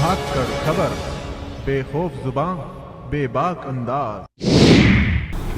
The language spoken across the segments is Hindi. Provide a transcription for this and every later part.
धाकड़ खबर, बेखौफ जुबान, बेबाक अंदाज।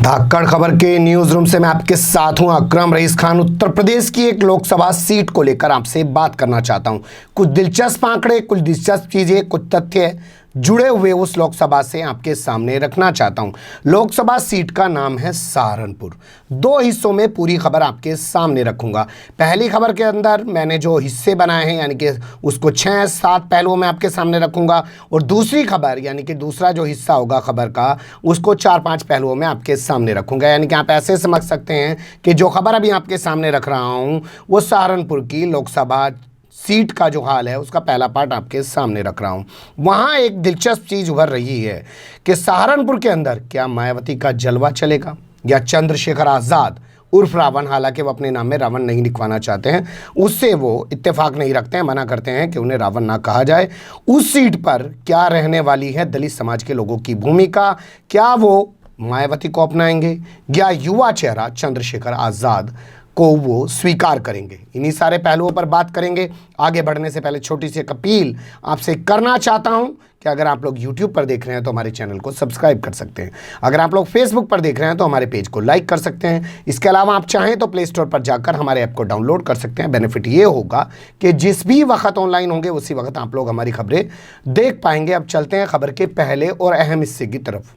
धाकड़ खबर के न्यूज रूम से मैं आपके साथ हूं अकरम रईस खान। उत्तर प्रदेश की एक लोकसभा सीट को लेकर आपसे बात करना चाहता हूं। कुछ दिलचस्प आंकड़े, कुछ दिलचस्प चीजें, कुछ तथ्य जुड़े हुए उस लोकसभा से आपके सामने रखना चाहता हूं। लोकसभा सीट का नाम है सहारनपुर। दो हिस्सों में पूरी खबर आपके सामने रखूंगा। पहली खबर के अंदर मैंने जो हिस्से बनाए हैं यानी कि उसको 6-7 पहलुओं में आपके सामने रखूंगा, और दूसरी खबर यानी कि दूसरा जो हिस्सा होगा खबर का उसको 4-5 पहलुओं में आपके सामने रखूंगा। यानी कि आप ऐसे समझ सकते हैं कि जो खबर अभी आपके सामने रख रहा हूं वो सहारनपुर की लोकसभा सीट का जो हाल है उसका पहला पार्ट आपके सामने रख रहा हूं। वहां एक दिलचस्प चीज उभर रही है कि सहारनपुर के अंदर क्या मायावती का जलवा चलेगा या चंद्रशेखर आजाद उर्फ रावण, हालांकि वो अपने नाम में रावण नहीं लिखवाना चाहते हैं, उससे वो इत्तेफाक नहीं रखते हैं, मना करते हैं कि उन्हें रावण ना कहा जाए। उस सीट पर क्या रहने वाली है दलित समाज के लोगों की भूमिका? क्या वो मायावती को अपनाएंगे या युवा चेहरा चंद्रशेखर आजाद को वो स्वीकार करेंगे? इन्हीं सारे पहलुओं पर बात करेंगे। आगे बढ़ने से पहले छोटी सी एक अपील आपसे करना चाहता हूं कि अगर आप लोग YouTube पर देख रहे हैं तो हमारे चैनल को सब्सक्राइब कर सकते हैं। अगर आप लोग Facebook पर देख रहे हैं तो हमारे पेज को लाइक कर सकते हैं। इसके अलावा आप चाहें तो प्ले स्टोर पर जाकर हमारे ऐप को डाउनलोड कर सकते हैं। बेनिफिट ये होगा कि जिस भी वक्त ऑनलाइन होंगे उसी वक्त आप लोग हमारी खबरें देख पाएंगे। अब चलते हैं खबर के पहले और अहम हिस्से की तरफ।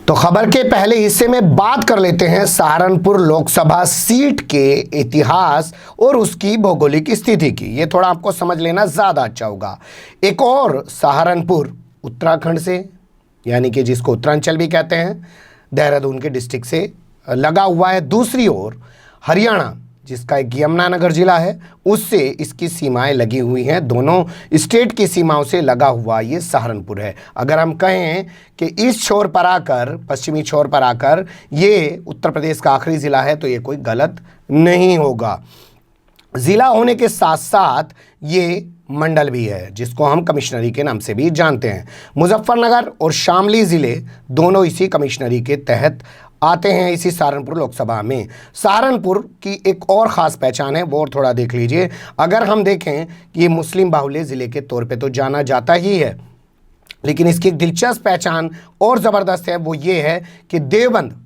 तो खबर के पहले हिस्से में बात कर लेते हैं सहारनपुर लोकसभा सीट के इतिहास और उसकी भौगोलिक स्थिति की। ये थोड़ा आपको समझ लेना ज़्यादा अच्छा होगा। एक और सहारनपुर उत्तराखंड से, यानी कि जिसको उत्तरांचल भी कहते हैं, देहरादून के डिस्ट्रिक्ट से लगा हुआ है। दूसरी ओर हरियाणा, जिसका एक यमुनानगर जिला है, उससे इसकी सीमाएं लगी हुई हैं। दोनों स्टेट की सीमाओं से लगा हुआ ये सहारनपुर है। अगर हम कहें कि इस छोर पर आकर, पश्चिमी छोर पर आकर ये उत्तर प्रदेश का आखिरी ज़िला है तो ये कोई गलत नहीं होगा। ज़िला होने के साथ साथ ये मंडल भी है, जिसको हम कमिश्नरी के नाम से भी जानते हैं। मुजफ्फरनगर और शामली ज़िले दोनों इसी कमिश्नरी के तहत आते हैं, इसी सहारनपुर लोकसभा में। सहारनपुर की एक और ख़ास पहचान है, वो और थोड़ा देख लीजिए। अगर हम देखें कि ये मुस्लिम बाहुल्य ज़िले के तौर पे तो जाना जाता ही है, लेकिन इसकी एक दिलचस्प पहचान और ज़बरदस्त है, वो ये है कि देवबंद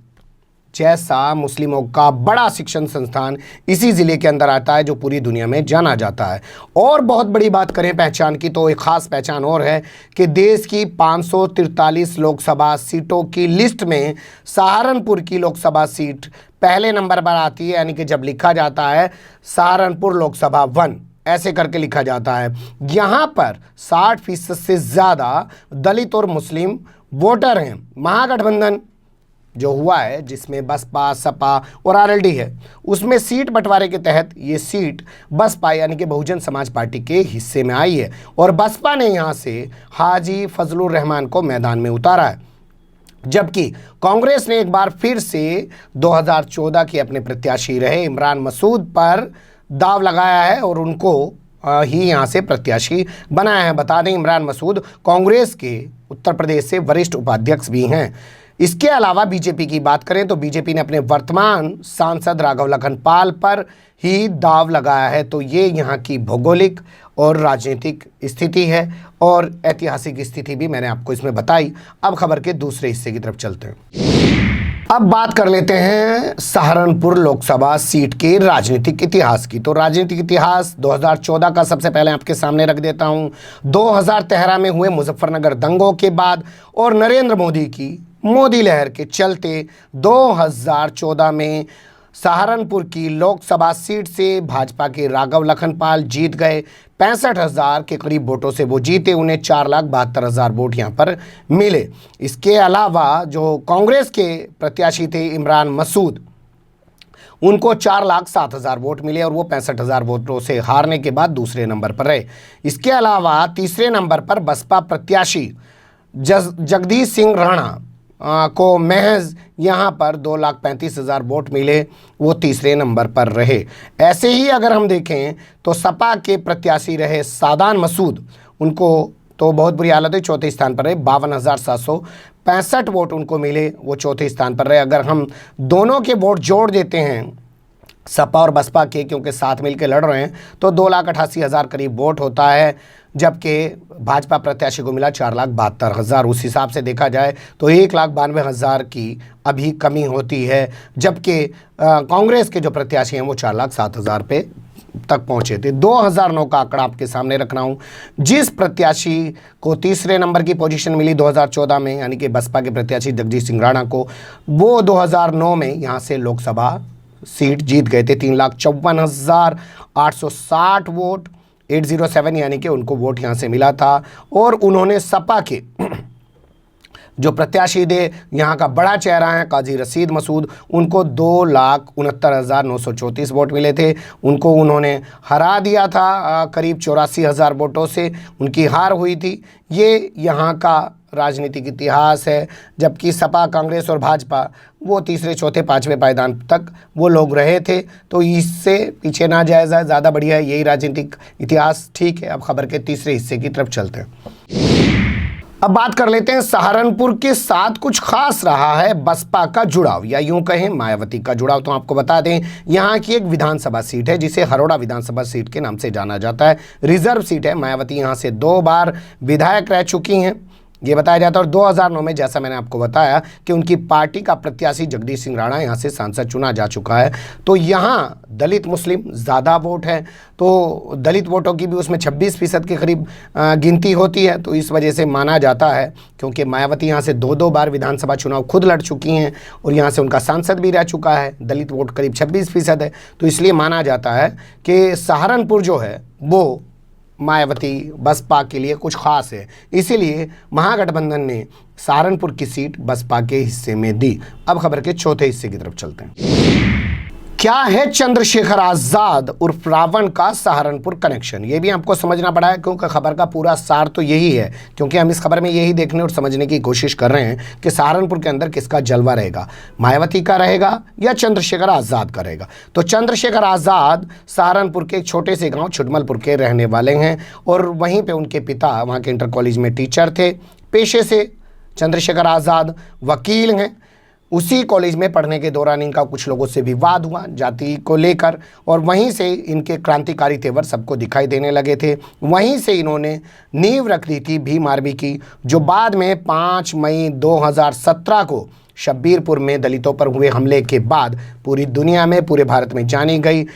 जैसा मुस्लिमों का बड़ा शिक्षण संस्थान इसी ज़िले के अंदर आता है, जो पूरी दुनिया में जाना जाता है। और बहुत बड़ी बात करें पहचान की तो एक ख़ास पहचान और है कि देश की 543 लोकसभा सीटों की लिस्ट में सहारनपुर की लोकसभा सीट पहले नंबर पर आती है। यानी कि जब लिखा जाता है सहारनपुर लोकसभा 1 ऐसे करके लिखा जाता है। यहाँ पर 60% से ज़्यादा दलित और मुस्लिम वोटर हैं। महागठबंधन जो हुआ है, जिसमें बसपा, सपा और आरएलडी है, उसमें सीट बंटवारे के तहत ये सीट बसपा यानी कि बहुजन समाज पार्टी के हिस्से में आई है, और बसपा ने यहाँ से हाजी फजलुर रहमान को मैदान में उतारा है। जबकि कांग्रेस ने एक बार फिर से 2014 के अपने प्रत्याशी रहे इमरान मसूद पर दाव लगाया है और उनको ही यहाँ से प्रत्याशी बनाया है। बता दें, इमरान मसूद कांग्रेस के उत्तर प्रदेश से वरिष्ठ उपाध्यक्ष भी हैं। इसके अलावा बीजेपी की बात करें तो बीजेपी ने अपने वर्तमान सांसद राघव लखनपाल पर ही दाव लगाया है। तो ये यहाँ की भौगोलिक और राजनीतिक स्थिति है, और ऐतिहासिक स्थिति भी मैंने आपको इसमें बताई। अब खबर के दूसरे हिस्से की तरफ चलते हैं। अब बात कर लेते हैं सहारनपुर लोकसभा सीट के राजनीतिक इतिहास की। तो राजनीतिक इतिहास 2014 का सबसे पहले आपके सामने रख देता हूं। 2013 में हुए मुजफ्फरनगर दंगों के बाद और नरेंद्र मोदी की मोदी लहर के चलते 2014 में सहारनपुर की लोकसभा सीट से भाजपा के राघव लखनपाल जीत गए। 65,000 के करीब वोटों से वो जीते। उन्हें 4,72,000 वोट यहाँ पर मिले। इसके अलावा जो कांग्रेस के प्रत्याशी थे इमरान मसूद, उनको 4,07,000 वोट मिले और वो 65,000 वोटों से हारने के बाद दूसरे नंबर पर रहे। इसके अलावा तीसरे नंबर पर बसपा प्रत्याशी जगदीश सिंह राणा को महज यहाँ पर 2,35,000 वोट मिले, वो तीसरे नंबर पर रहे। ऐसे ही अगर हम देखें तो सपा के प्रत्याशी रहे सादान मसूद, उनको तो बहुत बुरी हालत है, चौथे स्थान पर रहे। 52,765 वोट उनको मिले, वो चौथे स्थान पर रहे। अगर हम दोनों के वोट जोड़ देते हैं सपा और बसपा के, क्योंकि साथ मिलकर लड़ रहे हैं, तो 2,88,000 करीब वोट होता है, जबकि भाजपा प्रत्याशी को मिला 4,72,000। उस हिसाब से देखा जाए तो 1,92,000 की अभी कमी होती है, जबकि कांग्रेस के जो प्रत्याशी हैं वो 4,07,000 पे तक पहुंचे थे। 2009 का आंकड़ा आपके सामने रख रहा हूं। जिस प्रत्याशी को तीसरे नंबर की पोजीशन मिली 2014 में, यानी कि बसपा के प्रत्याशी जगदीश सिंह राणा को, वो 2009 में यहां से लोकसभा सीट जीत गए थे। 3,54,860 वोट, 807, यानी कि उनको वोट यहां से मिला था। और उन्होंने सपा के जो प्रत्याशी थे, यहाँ का बड़ा चेहरा है काजी रशीद मसूद, उनको 2,69,934 वोट मिले थे। उनको उन्होंने हरा दिया था करीब 84,000 वोटों से, उनकी हार हुई थी। ये यहाँ का राजनीतिक इतिहास है। जबकि सपा, कांग्रेस और भाजपा वो तीसरे, चौथे, पाँचवें पायदान तक वो लोग रहे थे, तो इससे पीछे ना जाया जाए, ज़्यादा बढ़िया है। यही राजनीतिक इतिहास ठीक है। अब खबर के तीसरे हिस्से की तरफ चलते हैं। अब बात कर लेते हैं सहारनपुर के साथ कुछ खास रहा है बसपा का जुड़ाव, या यूं कहें मायावती का जुड़ाव। तो आपको बता दें, यहाँ की एक विधानसभा सीट है जिसे हरोड़ा विधानसभा सीट के नाम से जाना जाता है। रिजर्व सीट है। मायावती यहाँ से 2 बार विधायक रह चुकी हैं, ये बताया जाता है। और 2009 में, जैसा मैंने आपको बताया, कि उनकी पार्टी का प्रत्याशी जगदीश सिंह राणा यहाँ से सांसद चुना जा चुका है। तो यहाँ दलित मुस्लिम ज़्यादा वोट है, तो दलित वोटों की भी उसमें 26% के करीब गिनती होती है। तो इस वजह से माना जाता है, क्योंकि मायावती यहाँ से 2 बार विधानसभा चुनाव खुद लड़ चुकी हैं और यहाँ से उनका सांसद भी रह चुका है। दलित वोट करीब 26% है, तो इसलिए माना जाता है कि सहारनपुर जो है वो मायावती बसपा के लिए कुछ खास है। इसीलिए महागठबंधन ने सहारनपुर की सीट बसपा के हिस्से में दी। अब खबर के चौथे हिस्से की तरफ चलते हैं। क्या है चंद्रशेखर आजाद उर्फ रावण का सहारनपुर कनेक्शन? ये भी आपको समझना पड़ा है, क्योंकि खबर का पूरा सार तो यही है। क्योंकि हम इस खबर में यही देखने और समझने की कोशिश कर रहे हैं कि सहारनपुर के अंदर किसका जलवा रहेगा, मायावती का रहेगा या चंद्रशेखर आजाद का रहेगा। तो चंद्रशेखर आजाद सहारनपुर के एक छोटे से गाँव छुटमलपुर के रहने वाले हैं, और वहीं पर उनके पिता वहाँ के इंटर कॉलेज में टीचर थे पेशे से। चंद्रशेखर आजाद वकील हैं। उसी कॉलेज में पढ़ने के दौरान इनका कुछ लोगों से विवाद हुआ जाति को लेकर, और वहीं से इनके क्रांतिकारी तेवर सबको दिखाई देने लगे थे। वहीं से इन्होंने नींव रख दी थी भीम आर्मी की, जो बाद में 5 मई 2017 को शब्बीरपुर में दलितों पर हुए हमले के बाद पूरी दुनिया में, पूरे भारत में जानी गई।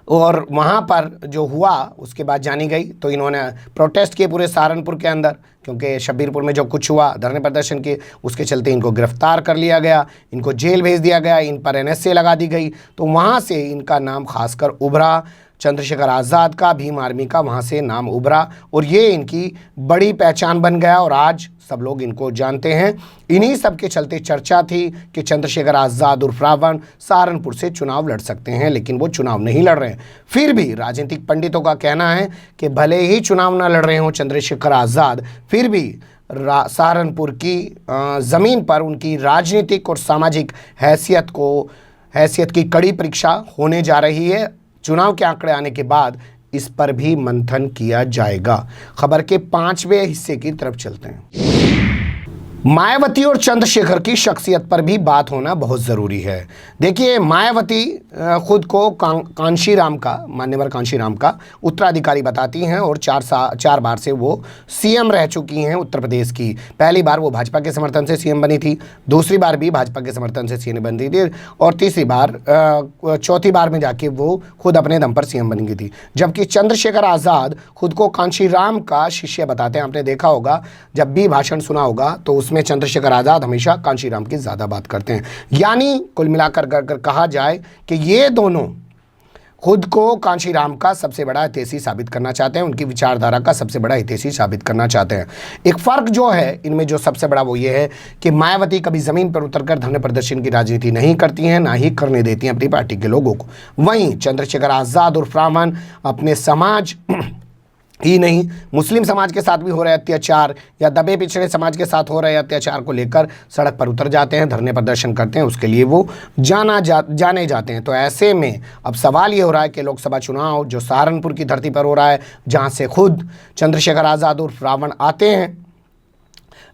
और वहाँ पर जो हुआ उसके बाद जानी गई। तो इन्होंने प्रोटेस्ट किए पूरे सहारनपुर के अंदर, क्योंकि शब्बीरपुर में जो कुछ हुआ, धरने प्रदर्शन किए, उसके चलते इनको गिरफ्तार कर लिया गया, इनको जेल भेज दिया गया, इन पर NSA लगा दी गई। तो वहाँ से इनका नाम खासकर उभरा, चंद्रशेखर आज़ाद का, भीम आर्मी का वहाँ से नाम उभरा, और ये इनकी बड़ी पहचान बन गया और आज सब लोग इनको जानते हैं। इन्हीं सब के चलते चर्चा थी कि चंद्रशेखर आज़ाद उर्फ रावण सहारनपुर से चुनाव लड़ सकते हैं, लेकिन वो चुनाव नहीं लड़ रहे हैं। फिर भी राजनीतिक पंडितों का कहना है कि भले ही चुनाव न लड़ रहे हों चंद्रशेखर आज़ाद, फिर भी सहारनपुर की ज़मीन पर उनकी राजनीतिक और सामाजिक हैसियत की कड़ी परीक्षा होने जा रही है। चुनाव के आंकड़े आने के बाद इस पर भी मंथन किया जाएगा। खबर के 5वें हिस्से की तरफ चलते हैं। मायावती और चंद्रशेखर की शख्सियत पर भी बात होना बहुत ज़रूरी है। देखिए, मायावती खुद को कांशीराम का, मान्यवर कांशीराम का उत्तराधिकारी बताती हैं, और 4 बार से वो CM रह चुकी हैं उत्तर प्रदेश की। पहली बार वो भाजपा के समर्थन से CM बनी थी, दूसरी बार भी भाजपा के समर्थन से CM बनी थी, और तीसरी बार, चौथी बार में जाके वो खुद अपने दम पर CM बन गई थी। जबकि चंद्रशेखर आज़ाद खुद को कांशीराम का शिष्य बताते हैं। आपने देखा होगा, जब भी भाषण सुना होगा तो उसमें चंद्रशेखर आज़ाद हमेशा कांशीराम की ज़्यादा बात करते हैं। यानी कुल मिलाकर कहा जाए कि ये दोनों खुद को कांशीराम का सबसे बड़ा हितैषी साबित करना चाहते हैं, उनकी विचारधारा का सबसे बड़ा हितैषी साबित करना चाहते हैं। एक फ़र्क जो है इनमें, जो सबसे बड़ा, वो ये है कि मायावती कभी ज़मीन पर उतरकर धरने प्रदर्शन की राजनीति नहीं करती हैं, ना ही करने देती हैं अपनी पार्टी के लोगों को। वहीं चंद्रशेखर आज़ाद उर्फ रावण अपने समाज ही नहीं, मुस्लिम समाज के साथ भी हो रहे अत्याचार या दबे पिछड़े समाज के साथ हो रहे अत्याचार को लेकर सड़क पर उतर जाते हैं, धरने प्रदर्शन करते हैं, उसके लिए वो जाने जाते हैं। तो ऐसे में अब सवाल ये हो रहा है कि लोकसभा चुनाव जो सहारनपुर की धरती पर हो रहा है, जहां से खुद चंद्रशेखर आज़ाद उर्फ रावण आते हैं,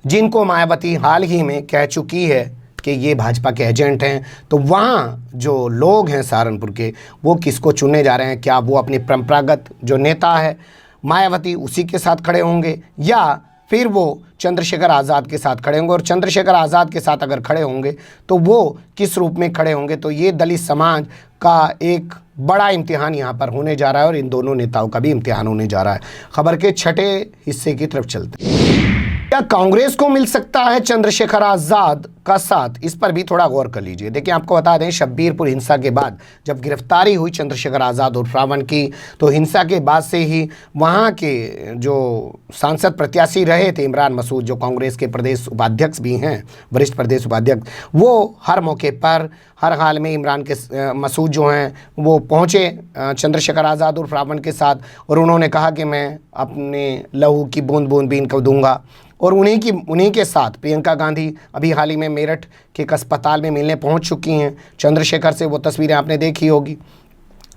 जिनको मायावती हाल ही में कह चुकी है कि ये भाजपा के एजेंट हैं, तो वहाँ जो लोग हैं सहारनपुर के, वो किसको चुनने जा रहे हैं? क्या वो अपनी परंपरागत जो नेता है मायावती उसी के साथ खड़े होंगे, या फिर वो चंद्रशेखर आज़ाद के साथ खड़े होंगे? और चंद्रशेखर आज़ाद के साथ अगर खड़े होंगे तो वो किस रूप में खड़े होंगे? तो ये दलित समाज का एक बड़ा इम्तिहान यहाँ पर होने जा रहा है और इन दोनों नेताओं का भी इम्तिहान होने जा रहा है। खबर के छठे हिस्से की तरफ चलते हैं। क्या कांग्रेस को मिल सकता है चंद्रशेखर आज़ाद का साथ? इस पर भी थोड़ा गौर कर लीजिए। देखिए, आपको बता दें, शब्बीरपुर हिंसा के बाद जब गिरफ्तारी हुई चंद्रशेखर आज़ाद और रावण की, तो हिंसा के बाद से ही वहाँ के जो सांसद प्रत्याशी रहे थे इमरान मसूद, जो कांग्रेस के प्रदेश उपाध्यक्ष भी हैं, वरिष्ठ प्रदेश उपाध्यक्ष, वो हर मौके पर हर हाल में इमरान के मसूद जो हैं वो पहुँचे चंद्रशेखर आज़ाद और रावण के साथ, और उन्होंने कहा कि मैं अपने लहू की बूंद बूंद भी इनको दूंगा। और उन्हीं के साथ प्रियंका गांधी अभी हाल ही में मेरठ के एक अस्पताल में मिलने पहुंच चुकी हैं चंद्रशेखर से। वो तस्वीरें आपने देखी होगी।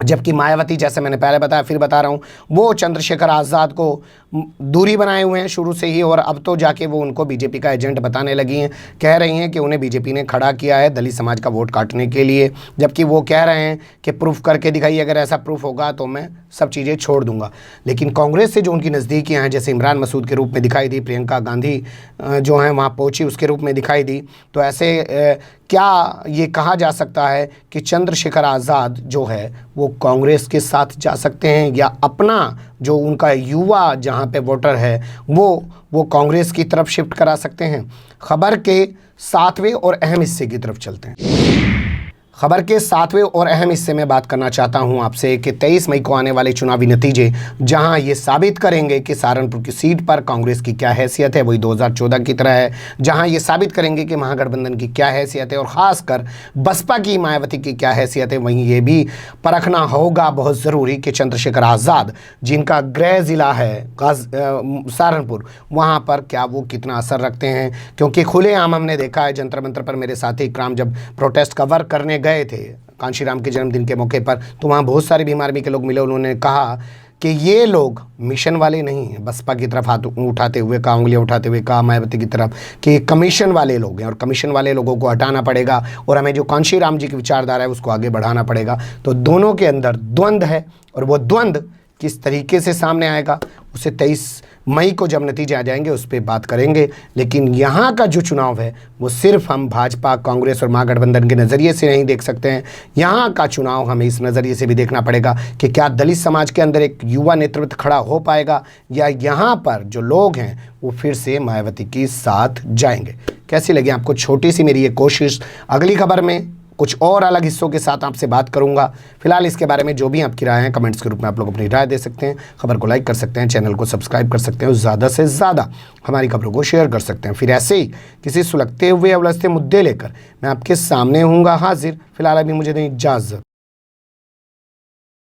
जबकि मायावती, जैसे मैंने पहले बताया, फिर बता रहा हूँ, वो चंद्रशेखर आज़ाद को दूरी बनाए हुए हैं शुरू से ही, और अब तो जाके वो उनको बीजेपी का एजेंट बताने लगी हैं। कह रही हैं कि उन्हें बीजेपी ने खड़ा किया है दलित समाज का वोट काटने के लिए, जबकि वो कह रहे हैं कि प्रूफ करके दिखाइए, अगर ऐसा प्रूफ होगा तो मैं सब चीज़ें छोड़ दूंगा। लेकिन कांग्रेस से जो उनकी नज़दीकियाँ हैं, जैसे इमरान मसूद के रूप में दिखाई दी, प्रियंका गांधी जो हैं वहाँ पहुँची उसके रूप में दिखाई दी, तो ऐसे क्या ये कहा जा सकता है कि चंद्रशेखर आज़ाद जो है वो कांग्रेस के साथ जा सकते हैं, या अपना जो उनका युवा जहाँ पे वोटर है वो कांग्रेस की तरफ शिफ्ट करा सकते हैं? खबर के सातवें और अहम हिस्से की तरफ चलते हैं। खबर के सातवें और अहम हिस्से में बात करना चाहता हूं आपसे कि 23 मई को आने वाले चुनावी नतीजे जहां ये साबित करेंगे कि सहारनपुर की सीट पर कांग्रेस की क्या हैसियत है, वही 2014 की तरह है, जहां ये साबित करेंगे कि महागठबंधन की क्या हैसियत है, और ख़ासकर बसपा की मायावती की क्या हैसियत है। वहीं ये भी परखना होगा बहुत ज़रूरी कि चंद्रशेखर आज़ाद, जिनका गृह ज़िला है सहारनपुर, वहाँ पर क्या वो कितना असर रखते हैं? क्योंकि खुलेआम हमने देखा है, जंतर मंतर पर मेरे साथी इकराम जब प्रोटेस्ट कवर करने गए थे कांशीराम के जन्मदिन के मौके पर, तो वहाँ बहुत सारे भीम आर्मी के लोग मिले। उन्होंने कहा कि ये लोग मिशन वाले नहीं हैं, बसपा की तरफ हाथ उठाते हुए कहा, उंगलियां उठाते हुए कहा मायावती की तरफ, कि कमीशन वाले लोग हैं और कमीशन वाले लोगों को हटाना पड़ेगा और हमें जो कांशीराम जी की विचारधारा है उसको आगे बढ़ाना पड़ेगा। तो दोनों के अंदर द्वंद्व है, और वो द्वंद्व किस तरीके से सामने आएगा उसे 23 मई को जब नतीजे आ जाएंगे उस पर बात करेंगे। लेकिन यहाँ का जो चुनाव है वो सिर्फ हम भाजपा, कांग्रेस और महागठबंधन के नज़रिए से नहीं देख सकते हैं। यहाँ का चुनाव हमें इस नज़रिए से भी देखना पड़ेगा कि क्या दलित समाज के अंदर एक युवा नेतृत्व खड़ा हो पाएगा, या यहाँ पर जो लोग हैं वो फिर से मायावती के साथ जाएंगे। कैसी लगी आपको छोटी सी मेरी ये कोशिश? अगली खबर में कुछ और अलग हिस्सों के साथ आपसे बात करूंगा। फिलहाल इसके बारे में जो भी आपकी राय है कमेंट्स के रूप में आप लोग अपनी राय दे सकते हैं। खबर को लाइक कर सकते हैं, चैनल को सब्सक्राइब कर सकते हैं और ज़्यादा से ज़्यादा हमारी खबरों को शेयर कर सकते हैं। फिर ऐसे ही किसी सुलगते हुए उलझते मुद्दे लेकर मैं आपके सामने हूँगा हाजिर। फिलहाल अभी मुझे दें इजाज़त।